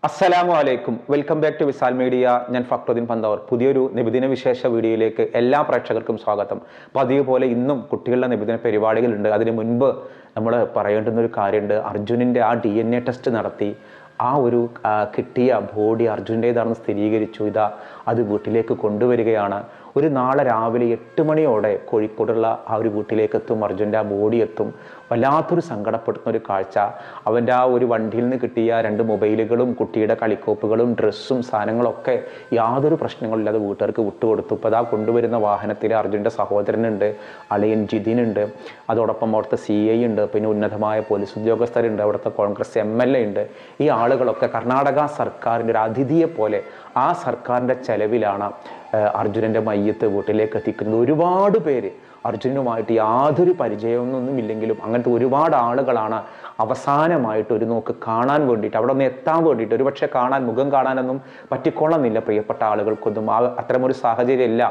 അസ്സലാമു അലൈക്കും. Welcome back to Visal media. ഞാൻ ഫക്രുദ്ദീൻ പന്തവർ. പുതിയൊരു നിബിദിന വിശേഷ വീഡിയോയിലേക്ക് എല്ലാ പ്രേക്ഷകർക്കും സ്വാഗതം. പതിവ് പോലെ ഇന്നും കുട്ടികളുടെ നിബിദിന പരിപാടികളുണ്ട്. അതിന് മുൻപ് നമ്മൾ പറയേണ്ടുന്ന ഒരു കാര്യമുണ്ട്. അർജുനിൻ്റെ ആ DNA ടെസ്റ്റ് നടത്തി ആ ഒരു കിട്ടിയ ബോഡി അർജുൻ്റേതാണെന്ന് സ്ഥിരീകരിച്ചു. അത് വീട്ടിലേക്ക് കൊണ്ടുവരികയാണ്. ഒരു നാളെ രാവിലെ 8 മണിയോടെ കോഴിക്കോടുള്ള ആ ഒരു വീട്ടിലേക്ക് എത്തും. അർജുൻ്റെ ആ ബോഡി എത്തും. വല്ലാത്തൊരു സങ്കടപ്പെടുന്ന ഒരു കാഴ്ച. അവൻ്റെ ആ ഒരു വണ്ടിയിൽ നിന്ന് കിട്ടിയ 2 മൊബൈലുകളും കുട്ടിയുടെ കളിക്കോപ്പുകളും ഡ്രസ്സും സാധനങ്ങളൊക്കെ യാതൊരു പ്രശ്നങ്ങളില്ലാതെ വീട്ടുകാർക്ക് വിട്ടുകൊടുത്തു. ഇപ്പോൾ അതാ കൊണ്ടുവരുന്ന വാഹനത്തിൽ അർജുൻ്റെ സഹോദരനുണ്ട്, അളിയൻ ജിതിനുണ്ട്, അതോടൊപ്പം അവിടുത്തെ CI ഉണ്ട്, പിന്നെ ഉന്നതമായ പോലീസ് ഉദ്യോഗസ്ഥരുണ്ട്, അവിടുത്തെ കോൺഗ്രസ് MLA ഉണ്ട്. ഈ ആളുകളൊക്കെ കർണാടക സർക്കാരിൻ്റെ ഒരു അതിഥിയെ പോലെ ആ സർക്കാരിൻ്റെ ചെലവിലാണ് അർജുനൻ്റെ മയ്യത്ത് വീട്ടിലേക്ക് എത്തിക്കുന്നത്. ഒരുപാട് പേര് അർജുനുമായിട്ട് യാതൊരു പരിചയമൊന്നും ഇല്ലെങ്കിലും അങ്ങനത്തെ ഒരുപാട് ആളുകളാണ് അവസാനമായിട്ട് ഒരു നോക്ക് കാണാൻ വേണ്ടിയിട്ട്, അവിടെ ഒന്ന് എത്താൻ വേണ്ടിയിട്ട്, ഒരുപക്ഷെ മുഖം കാണാനൊന്നും പറ്റിക്കൊള്ളുന്നില്ല പ്രിയപ്പെട്ട ആളുകൾക്കൊന്നും. അത്തരമൊരു സാഹചര്യമില്ല.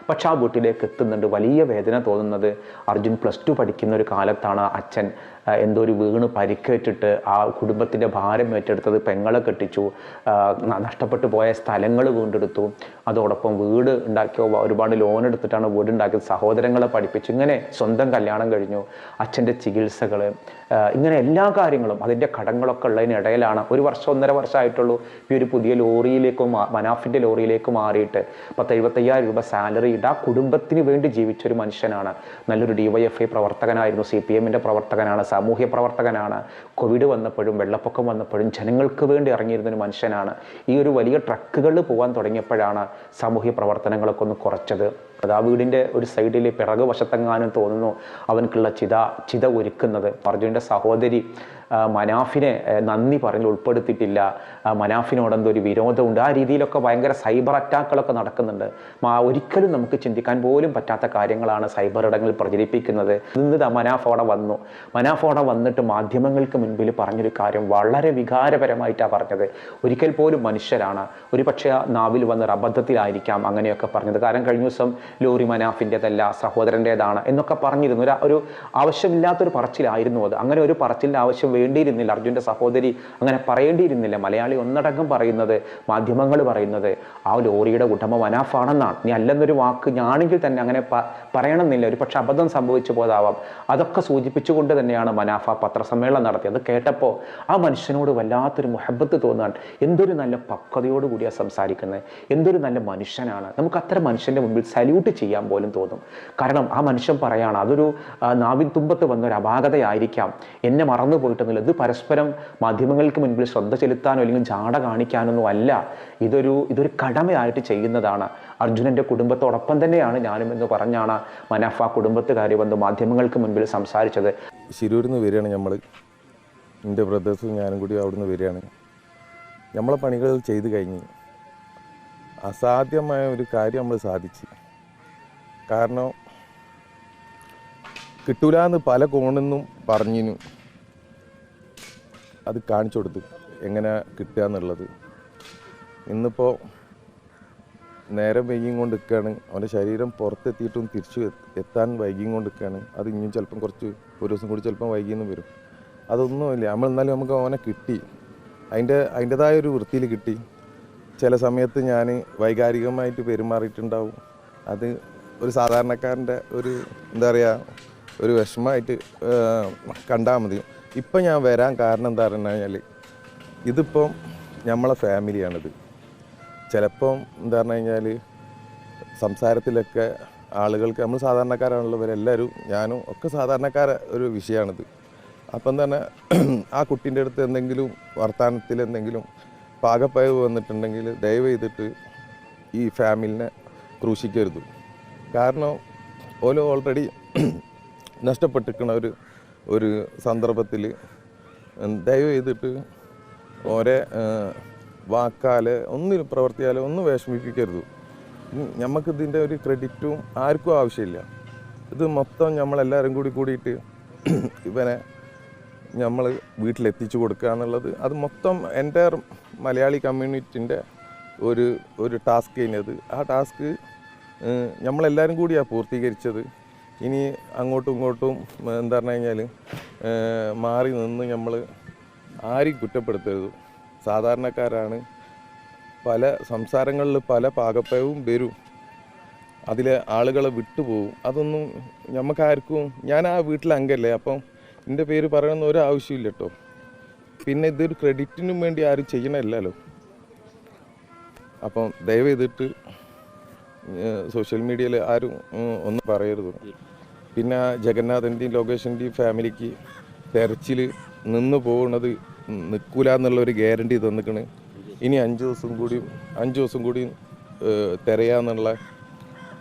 പക്ഷെ ആ വീട്ടിലേക്ക് എത്തുന്നുണ്ട്. വലിയ വേദന തോന്നുന്നത് അർജുൻ +2 പഠിക്കുന്ന ഒരു കാലത്താണ് അച്ഛൻ എന്തോ ഒരു വീണ് പരിക്കേറ്റിട്ട് ആ കുടുംബത്തിൻ്റെ ഭാരം ഏറ്റെടുത്തത്. പെങ്ങളെ കെട്ടിച്ചു, നഷ്ടപ്പെട്ടു പോയ സ്ഥലങ്ങൾ വീണ്ടെടുത്തു, അതോടൊപ്പം വീട് ഉണ്ടാക്കിയോ ഒരുപാട് ലോൺ എടുത്തിട്ടാണ് വീട് ഉണ്ടാക്കിയത്, സഹോദരങ്ങളെ പഠിപ്പിച്ചു, ഇങ്ങനെ സ്വന്തം കല്യാണം കഴിഞ്ഞു, അച്ഛൻ്റെ ചികിത്സകൾ, ഇങ്ങനെ എല്ലാ കാര്യങ്ങളും അതിൻ്റെ കടങ്ങളൊക്കെ ഉള്ളതിനിടയിലാണ് 1 വർഷം 1.5 വർഷമായിട്ടുള്ളൂ ഈ ഒരു പുതിയ ലോറിയിലേക്ക് മനാഫിൻ്റെ ലോറിയിലേക്ക് മാറിയിട്ട് 10,75,000 രൂപ സാലറി ഇട്ട് ആ കുടുംബത്തിന് വേണ്ടി ജീവിച്ചൊരു മനുഷ്യനാണ്. നല്ലൊരു DYFI പ്രവർത്തകനായിരുന്നു, CPMൻ്റെ പ്രവർത്തകനാണ്, സാമൂഹ്യ പ്രവർത്തകനാണ്. കോവിഡ് വന്നപ്പോഴും വെള്ളപ്പൊക്കം വന്നപ്പോഴും ജനങ്ങൾക്ക് വേണ്ടി ഇറങ്ങിയിരുന്നൊരു മനുഷ്യനാണ്. ഈ ഒരു വലിയ ട്രക്കുകളിൽ പോകാൻ തുടങ്ങിയപ്പോഴാണ് സാമൂഹ്യ പ്രവർത്തനങ്ങളൊക്കെ ഒന്ന് കുറച്ചത്. ആ വീടിൻ്റെ ഒരു സൈഡിൽ പിറകു വശത്തെങ്ങാനും തോന്നുന്നു അവനക്കുള്ള ചിത ഒരുക്കുന്നത്. അർജുൻ്റെ സഹോദരി മനാഫിനെ നന്ദി പറഞ്ഞ് ഉൾപ്പെടുത്തിയിട്ടില്ല, മനാഫിനോടെന്തോ ഒരു വിരോധമുണ്ട്, ആ രീതിയിലൊക്കെ ഭയങ്കര സൈബർ അറ്റാക്കുകളൊക്കെ നടക്കുന്നുണ്ട്. ഒരിക്കലും നമുക്ക് ചിന്തിക്കാൻ പോലും പറ്റാത്ത കാര്യങ്ങളാണ് സൈബർ ഇടങ്ങളിൽ പ്രചരിപ്പിക്കുന്നത്. ഇന്ന് മനാഫ് അവിടെ വന്നിട്ട് മാധ്യമങ്ങൾക്ക് മുൻപിൽ പറഞ്ഞൊരു കാര്യം വളരെ വികാരപരമായിട്ടാണ് പറഞ്ഞത്. ഒരിക്കൽ പോലും മനുഷ്യരാണ്, ഒരു പക്ഷേ നാവിൽ വന്നൊരു അബദ്ധത്തിലായിരിക്കാം അങ്ങനെയൊക്കെ പറഞ്ഞത്. കാരണം കഴിഞ്ഞ ദിവസം ലോറി മനാഫിൻ്റെതല്ല സഹോദരൻ്റേതാണ് എന്നൊക്കെ പറഞ്ഞിരുന്നു. ഒരു ആവശ്യമില്ലാത്തൊരു പറച്ചിലായിരുന്നു അത്. അങ്ങനെ ഒരു പറച്ചിലിൻ്റെ ആവശ്യം വേണ്ടിയിരുന്നില്ല. അർജുൻ്റെ സഹോദരി അങ്ങനെ പറയേണ്ടിയിരുന്നില്ല. മലയാളി ഒന്നടങ്കം പറയുന്നത്, മാധ്യമങ്ങൾ പറയുന്നത് ആ ലോറിയുടെ ഉടമ മനാഫാണെന്നാണ്. ഇനി അല്ലെന്നൊരു വാക്ക് ഞാണെങ്കിൽ തന്നെ അങ്ങനെ പറയണമെന്നില്ല. ഒരു പക്ഷെ അബദ്ധം സംഭവിച്ചു പോയതാവാം. അതൊക്കെ സൂചിപ്പിച്ചുകൊണ്ട് തന്നെയാണ് മനാഫ പത്രസമ്മേളനം നടത്തിയത്. അത് കേട്ടപ്പോൾ ആ മനുഷ്യനോട് വല്ലാത്തൊരു മുഹബത്ത് തോന്നുകയാണ്. എന്തൊരു നല്ല പക്വതയോട് കൂടിയാണ് സംസാരിക്കുന്നത്, എന്തൊരു നല്ല മനുഷ്യനാണ്. നമുക്ക് അത്തരം മനുഷ്യൻ്റെ മുമ്പിൽ സല്യൂട്ട് ചെയ്യാൻ പോലും തോന്നും. കാരണം ആ മനുഷ്യൻ പറയാണ്, അതൊരു നാവിൻ തുമ്പത്ത് വന്നൊരു അപാകതയായിരിക്കാം, എന്നെ മറന്നു പോയിട്ടൊന്നുമില്ല. ഇത് പരസ്പരം മാധ്യമങ്ങൾക്ക് മുൻപിൽ ശ്രദ്ധ ചെലുത്താനോ അല്ലെങ്കിൽ ജാട കാണിക്കാനൊന്നും അല്ല. ഇതൊരു കടമയായിട്ട് ചെയ്യുന്നതാണ്. അർജുനൻ്റെ കുടുംബത്തോടൊപ്പം തന്നെയാണ് ഞാനും എന്ന് പറഞ്ഞാണ് മനാഫ കുടുംബത്തുകാരി വന്ന് മാധ്യമങ്ങൾക്ക് മുൻപിൽ സംസാരിച്ചത്. ശിരൂരിൽ നിന്ന് വരികയാണ് നമ്മൾ, എൻ്റെ ബ്രദേഴ്സും ഞാനും കൂടി അവിടെ നിന്ന് വരികയാണ്. നമ്മളെ പണികൾ ചെയ്ത് കഴിഞ്ഞ് അസാധ്യമായ ഒരു കാര്യം നമ്മൾ സാധിച്ചു. കാരണം കിട്ടൂലെന്ന് പല കോണിൽ നിന്നും പറഞ്ഞിനു, അത് കാണിച്ചു കൊടുത്തു എങ്ങനെ കിട്ടുക എന്നുള്ളത്. ഇന്നിപ്പോൾ നേരം വൈകിയും കൊണ്ട് നിൽക്കുകയാണ്. അവൻ്റെ ശരീരം പുറത്തെത്തിയിട്ടും തിരിച്ചു എത്താൻ വൈകിയും കൊണ്ട് നിൽക്കുകയാണ്. അത് ഇനിയും ചിലപ്പം ഒരു ദിവസം കൂടി ചിലപ്പം വൈകിയെന്നും വരും. അതൊന്നുമില്ല, എന്നാലും നമുക്ക് അവനെ കിട്ടി, അതിൻ്റെതായൊരു വൃത്തിയിൽ കിട്ടി. ചില സമയത്ത് ഞാൻ വൈകാരികമായിട്ട് പെരുമാറിയിട്ടുണ്ടാവും. അത് ഒരു സാധാരണക്കാരൻ്റെ എന്താ പറയുക, ഒരു വിഷമമായിട്ട് കണ്ടാൽ മതി. ഇപ്പം ഞാൻ വരാൻ കാരണം എന്താ പറഞ്ഞു കഴിഞ്ഞാൽ, ഇതിപ്പം നമ്മളെ ഫാമിലിയാണിത്. ചിലപ്പം എന്താ പറഞ്ഞു കഴിഞ്ഞാൽ സംസാരത്തിലൊക്കെ ആളുകൾക്ക്, നമ്മൾ സാധാരണക്കാരാണല്ലോ ഇവരെല്ലാവരും, ഞാനും ഒക്കെ സാധാരണക്കാര ഒരു വിഷയമാണിത്. അപ്പം തന്നെ ആ കുട്ടീൻ്റെ അടുത്ത് എന്തെങ്കിലും വർത്തമാനത്തിൽ എന്തെങ്കിലും പാകപ്പയവ് വന്നിട്ടുണ്ടെങ്കിൽ ദയവ് ചെയ്തിട്ട് ഈ ഫാമിലിനെ ക്രൂശിക്കരുത്. കാരണം ഓരോ ഓൾറെഡി നഷ്ടപ്പെട്ടിരിക്കുന്ന ഒരു സന്ദർഭത്തിൽ ദയവ് ചെയ്തിട്ട് ഓരോ വാക്കാലെ ഒന്നിലും പ്രവർത്തിയാലോ ഒന്നും വിഷമിപ്പിക്കരുത്. നമുക്കിതിൻ്റെ ഒരു ക്രെഡിറ്റും ആർക്കും ആവശ്യമില്ല. ഇത് മൊത്തം നമ്മളെല്ലാവരും കൂടിയിട്ട് ഇവനെ നമ്മൾ വീട്ടിലെത്തിച്ചു കൊടുക്കുക എന്നുള്ളത്, അത് മൊത്തം എൻ്റെ മലയാളി കമ്മ്യൂണിറ്റിൻ്റെ ഒരു ടാസ്ക് കഴിഞ്ഞത്. ആ ടാസ്ക് നമ്മളെല്ലാവരും കൂടിയാണ് പൂർത്തീകരിച്ചത്. ഇനി അങ്ങോട്ടും ഇങ്ങോട്ടും എന്താ പറഞ്ഞു കഴിഞ്ഞാൽ മാറി നിന്ന് നമ്മൾ ആരെയും കുറ്റപ്പെടുത്തരുത്. സാധാരണക്കാരാണ്. പല സംസാരങ്ങളിൽ പല പാകപ്പയവും വരും, അതിൽ ആളുകളെ വിട്ടുപോകും. അതൊന്നും നമുക്കാർക്കും, ഞാൻ ആ വീട്ടിലെ അംഗമല്ലേ, അപ്പം എൻ്റെ പേര് പറയണമെന്ന് ഒരു ആവശ്യമില്ല കേട്ടോ. പിന്നെ ഇതൊരു ക്രെഡിറ്റിനും വേണ്ടി ആരും ചെയ്യണമല്ലോ. അപ്പം ദയവ് ചെയ്തിട്ട് സോഷ്യൽ മീഡിയയിൽ ആരും ഒന്നും പറയരുത്. പിന്നെ ജഗന്നാഥൻ്റെയും ലോകേഷിൻ്റെയും ഫാമിലിക്ക് തെരച്ചിൽ നിന്ന് പോകുന്നത് നിൽക്കൂല എന്നുള്ളൊരു ഗ്യാരണ്ടി തന്നിക്കണ്. ഇനി 5 ദിവസം കൂടി തിരയാന്നുള്ള,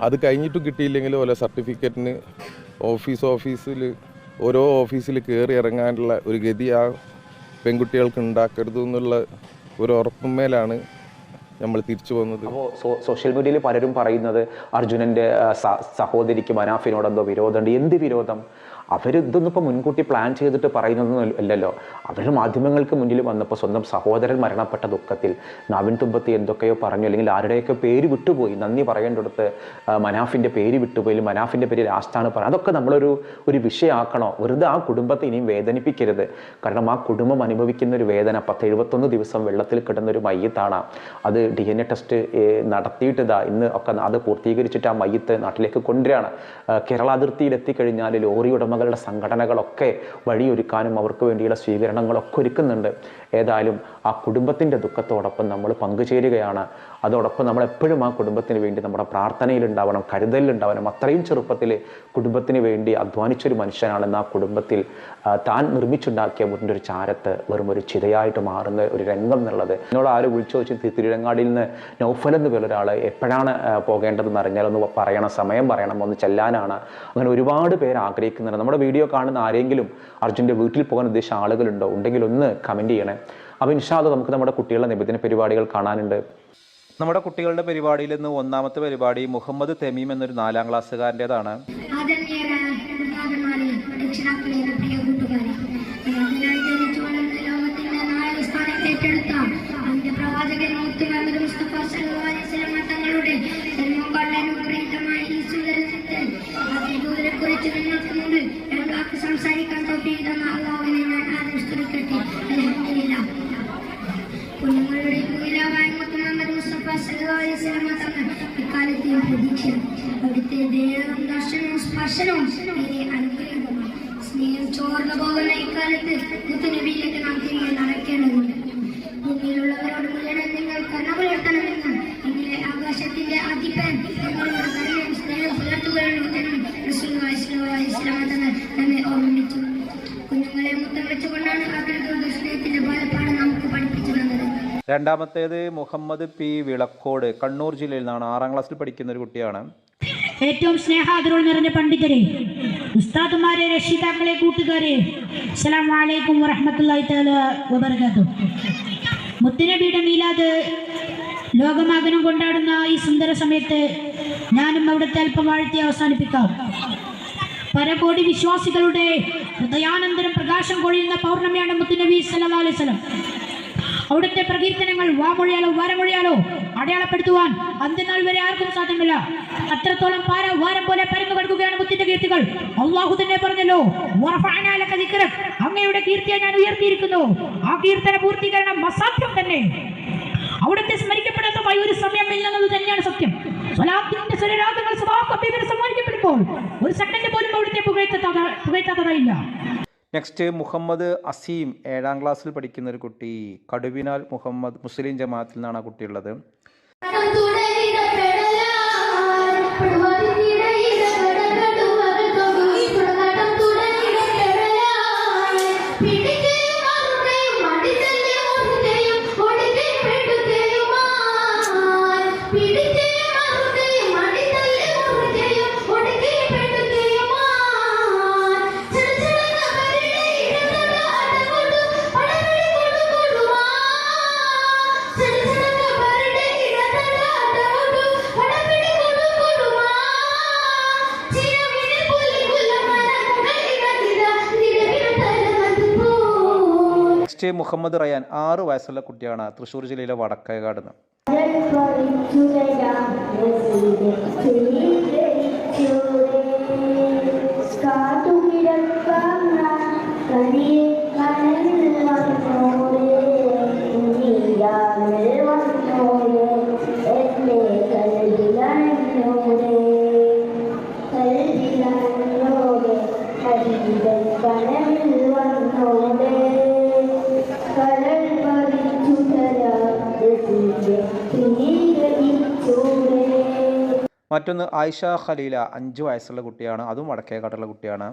അത് കഴിഞ്ഞിട്ടും കിട്ടിയില്ലെങ്കിൽ ഓരോ സർട്ടിഫിക്കറ്റിന് ഓഫീസിൽ ഓരോ ഓഫീസിൽ കയറി ഇറങ്ങാനുള്ള ഒരു ഗതി ആ പെൺകുട്ടികൾക്ക് ഉണ്ടാക്കരുത് എന്നുള്ള ഒരു ഉറപ്പുമേലാണ് നമ്മൾ തിരിച്ചു പോകുന്നത്. അപ്പോൾ സോഷ്യൽ മീഡിയയിൽ പലരും പറയുന്നത് അർജുനൻ്റെ സഹോദരിക്ക് മനാഫിനോട് എന്തോ വിരോധമുണ്ട്. എന്ത് വിരോധം? ഇതൊന്നും ഇപ്പോൾ മുൻകൂട്ടി പ്ലാൻ ചെയ്തിട്ട് പറയുന്നതൊന്നും അല്ലല്ലോ. അവർ മാധ്യമങ്ങൾക്ക് മുന്നിൽ വന്നപ്പോൾ സ്വന്തം സഹോദരൻ മരണപ്പെട്ട ദുഃഖത്തിൽ നവീൻ തുമ്പത്തി എന്തൊക്കെയോ പറഞ്ഞു, അല്ലെങ്കിൽ ആരുടെയൊക്കെ പേര് വിട്ടുപോയി, നന്ദി പറയേണ്ടടുത്ത് മനാഫിൻ്റെ പേര് വിട്ടുപോയി, മനാഫിൻ്റെ പേര് ലാസ്റ്റാണ് പറയുന്നത്. അതൊക്കെ നമ്മളൊരു വിഷയമാക്കണോ? വെറുതെ ആ കുടുംബത്തെ ഇനിയും വേദനിപ്പിക്കരുത്. കാരണം ആ കുടുംബം അനുഭവിക്കുന്ന ഒരു വേദന, 71 ദിവസം വെള്ളത്തിൽ കിടന്നൊരു മയ്യത്താണ്. അത് DNA ടെസ്റ്റ് നടത്തിയിട്ട് ഇന്ന് ഒക്കെ അത് പൂർത്തീകരിച്ചിട്ട് ആ മയ്യത്ത് നാട്ടിലേക്ക് കൊണ്ടുവരികയാണ്. കേരള അതിർത്തിയിൽ എത്തിക്കഴിഞ്ഞാൽ ലോറി ഉടമകളുടെ സംഘടനകളൊക്കെ വഴിയൊരുക്കാനും അവർക്ക് വേണ്ടിയുള്ള സ്വീകരണങ്ങളൊക്കെ ഒരുക്കുന്നുണ്ട്. ഏതായാലും ആ കുടുംബത്തിൻ്റെ ദുഃഖത്തോടൊപ്പം നമ്മൾ പങ്കുചേരുകയാണ്. അതോടൊപ്പം നമ്മൾ എപ്പോഴും ആ കുടുംബത്തിന് വേണ്ടി നമ്മുടെ പ്രാർത്ഥനയിലുണ്ടാവണം, കരുതലിലുണ്ടാവണം. അത്രയും ചെറുപ്പത്തിൽ കുടുംബത്തിന് വേണ്ടി അധ്വാനിച്ചൊരു മനുഷ്യനാണെന്ന് ആ കുടുംബത്തിൽ താൻ നിർമ്മിച്ചുണ്ടാക്കിയ വീടിൻ്റെ ഒരു ചാരത്ത് വെറും ഒരു ചിതയായിട്ട് മാറുന്ന ഒരു രംഗം എന്നുള്ളത്. എന്നോട് ആരും വിളിച്ചു ചോദിച്ചു, തിരുരങ്ങാടിയിൽ നിന്ന് നൗഫൽ എന്ന് പേരുള്ള ഒരാൾ എപ്പോഴാണ് പോകേണ്ടതെന്ന് അറിഞ്ഞാൽ ഒന്ന് പറയണം, സമയം പറയണം, ഒന്ന് ചെല്ലാനാണ്. അങ്ങനെ ഒരുപാട് പേര് ആഗ്രഹിക്കുന്നുണ്ട്. നമ്മുടെ വീഡിയോ കാണുന്ന ആരെങ്കിലും അർജുൻ്റെ വീട്ടിൽ പോകാൻ ഉദ്ദേശിച്ച ആളുകളുണ്ടോ? ഉണ്ടെങ്കിൽ ഒന്ന് കമൻറ്റ് ചെയ്യണേ. അപ്പോൾ ഇൻഷാ അല്ലാഹ് നമുക്ക് നമ്മുടെ കുട്ടികളുടെ നബിദിന പരിപാടികൾ കാണാനുണ്ട്. നമ്മുടെ കുട്ടികളുടെ പരിപാടിയിൽ നിന്ന് ഒന്നാമത്തെ പരിപാടി മുഹമ്മദ് തമീം എന്നൊരു 4ാം ക്ലാസ്സുകാരൻ്റെതാണ്. സംസാരിക്കാൻ തൊട്ടിരുന്ന അല്ലാഹുവിനെ ഞാൻ ആദ്യം സ്തുതിക്കട്ടെ. അൽഹംദുലില്ലാ. കുഞ്ഞുങ്ങളുടെ മുഖിലാവായ മുഹമ്മദ് മുസ്തഫ സല്ലല്ലാഹു അലൈഹി വസല്ലം തങ്ങൾ ഇക്കാലത്തെയും പ്രതീക്ഷയും അവിടുത്തെ ദയവും ദർശനവും സ്പർശനവും അനുഗ്രഹമാണ്. സ്നേഹം ചോർന്നു പോകുന്ന ഇക്കാലത്ത് മുത്തുനബിയിലേക്ക് നാം തിരികെ നടക്കേണ്ടതുണ്ട്. ഭൂമിയിലുള്ളവരോട് മുഴുവൻ നിങ്ങൾ കരുണ പുലർത്തണമെന്നും ഇങ്ങനെ ആകാശത്തിന്റെ അധിപൻ നിങ്ങളോട് കരുണയും സ്നേഹം പുലർത്തുകയുള്ളൂ എന്നും റസൂലുള്ളാഹി സ്വല്ലല്ലാഹു അലൈഹി വസല്ലം തങ്ങൾ നമ്മെ ഓർമ്മിപ്പിച്ചു. കുഞ്ഞുങ്ങളെ മുത്തം വെച്ചുകൊണ്ടാണ് അത്തരത്തിലുള്ള സ്നേഹത്തിന്റെ ബാലപാഠം നമുക്ക് പഠിപ്പിച്ചു തന്നത്. രണ്ടാമത്തേത് മുഹമ്മദ് പി വിളക്കോട്, കണ്ണൂർ ജില്ലയിൽ നിന്നാണ്. 6ാം ക്ലാസ്സിൽ പഠിക്കുന്ന ഒരു കുട്ടിയാണ്. ഏറ്റവും സ്നേഹാദരവ് നിറഞ്ഞ പണ്ഡിതരെ, ഉസ്താദുമാരെ, രക്ഷിതാക്കളെ, കൂട്ടുകാരെ, അസ്സലാമു അലൈക്കും വറഹ്മത്തുള്ളാഹി തആല വബറകാതുഹു. മുത്തുനബിയുടെ മീലാദ് ലോകമാകനം കൊണ്ടാടുന്ന ഈ സുന്ദര സമയത്ത് ഞാനും അവിടുത്തെ അല്പം വാഴ്ത്തി അവസാനിപ്പിക്കാം. പരകോടി വിശ്വാസികളുടെ ഹൃദയാനന്തരം പ്രകാശം കൊഴിയുന്ന പൗർണമിയാണ് മുത്തുനബി സല്ലല്ലാഹു അലൈഹി വസല്ലം. അവിടുത്തെ പ്രകീർത്തനങ്ങൾ വാമൊഴിയാലോ വരമൊഴിയാലോ അടയാളപ്പെടുത്തുവാൻ അന്ത്യനാൾ വരെ ആർക്കും സാധ്യമല്ല. അത്രത്തോളം വാരം പോലെ പരന്നു കിടക്കുകയാണ് മുത്തിന്റെ കീർത്തികൾ. അള്ളാഹു തന്നെ പറഞ്ഞല്ലോ, അങ്ങയുടെ കീർത്തിയെ ഞാൻ ഉയർത്തിയിരിക്കുന്നു. ആ കീർത്തന പൂർത്തീകരണം അസാധ്യം തന്നെ. അവിടുത്തെ സ്മരിക്കപ്പെടാത്തമായി ഒരു സമയം ഇല്ലെന്നത് തന്നെയാണ് സത്യം. സ്വലാത്തിന്റെ സ്വരരാഗങ്ങൾ സമ്മാനിക്കപ്പെടുമ്പോൾ ഒരു സെക്കൻഡ് പോലും അവിടുത്തെ പുകഴ്ത്താത്തതായില്ല. നെക്സ്റ്റ് മുഹമ്മദ് അസീം, 7ാം ക്ലാസ്സിൽ പഠിക്കുന്ന ഒരു കുട്ടി, കടുവിനാൽ മുഹമ്മദ് മുസ്ലിം ജമാഅത്തിൽ നിന്നാണ് ആ കുട്ടിയുള്ളത്. മുഹമ്മദ് റയാൻ, 6 വയസ്സുള്ള കുട്ടിയാണ്, തൃശ്ശൂർ ജില്ലയിലെ വടക്കേകാട് നിന്ന്. കമൽ വന്നോളെ എന്റെ കൽവിലണഞ്ഞോളെ കൽവിലണഞ്ഞോളെ ഹബീബൻ കനവിൽ വന്നോളെ കടൽ പറിച്ചു തരാതെ പിന്നീടോളെ. മറ്റൊന്ന് ആയിഷ ഖലീല, 5 വയസ്സുള്ള കുട്ടിയാണ്, അതും വടക്കേക്കാട്ടുള്ള കുട്ടിയാണ്.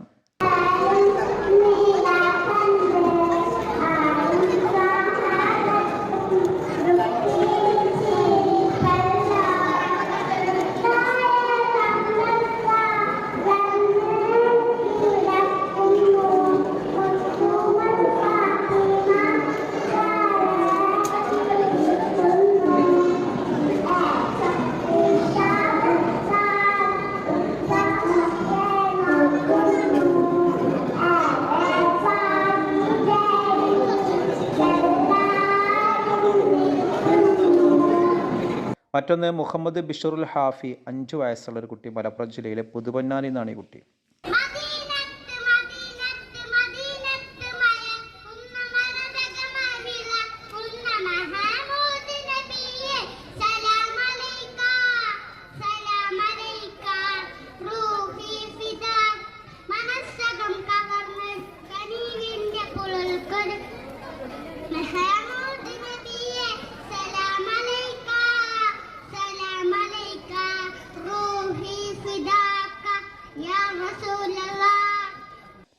മറ്റൊന്ന് മുഹമ്മദ് ബിഷറുൽ ഹാഫി, 5 വയസ്സുള്ള ഒരു കുട്ടി, മലപ്പുറം ജില്ലയിലെ പുതുപൊന്നാനി എന്നാണ് ഈ കുട്ടി.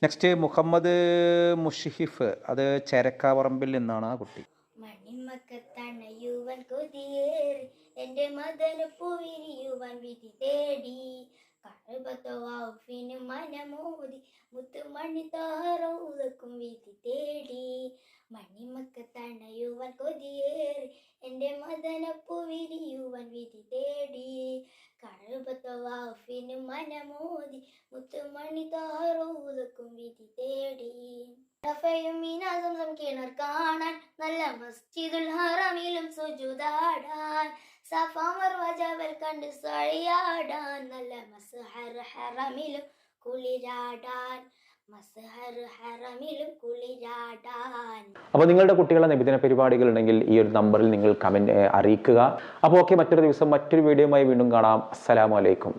നെക്സ്റ്റ് മുഹമ്മദ് മുഷിഹിഫ്, അത് ചേരക്കാവറമ്പിൽ നിന്നാണ് ആ കുട്ടി. മണിമക്കത്തണയുവൻ കൊതിയേറി എന്റെ മദനപ്പൂ വിരിയുവാൻ വിധി തേടി കഅബത്തുവാഫിന് മനമോദി മുത്തുമണി താറൗദക്കും വിധി തേടി മണിമക്കത്തണയുവൻ കൊതിയേറി എന്റെ മദനപ്പൂ വിരിയുവാൻ വിധി തേടി കഅബത്തുവാഫിന് മനമോദി മുത്തുമണി താറൗദക്കും വിധി തേടി. റഫയും മീനാസം കിണർ കാണാൻ നല്ല മസ്ജിദുൽ ഹറമിലും സുജൂദാടാൻ സഫ മർവ ജബൽ കണ്ട് സഴിയാടാൻ നല്ല മസ്ഹർ ഹറമിലും കുളിരാടാൻ മസ്ഹർ ഹറമിലും കുളിരാടാൻ. അപ്പോൾ നിങ്ങളുടെ കുട്ടികളുടെ നബിദിന പരിപാടികൾ ഉണ്ടെങ്കിൽ ഈ ഒരു നമ്പറിൽ നിങ്ങൾ കമൻറ്റ് അറിയിക്കുക. അപ്പോൾ ഓക്കെ, മറ്റൊരു ദിവസം മറ്റൊരു വീഡിയോയുമായി വീണ്ടും കാണാം. അസ്സലാമു അലൈക്കും.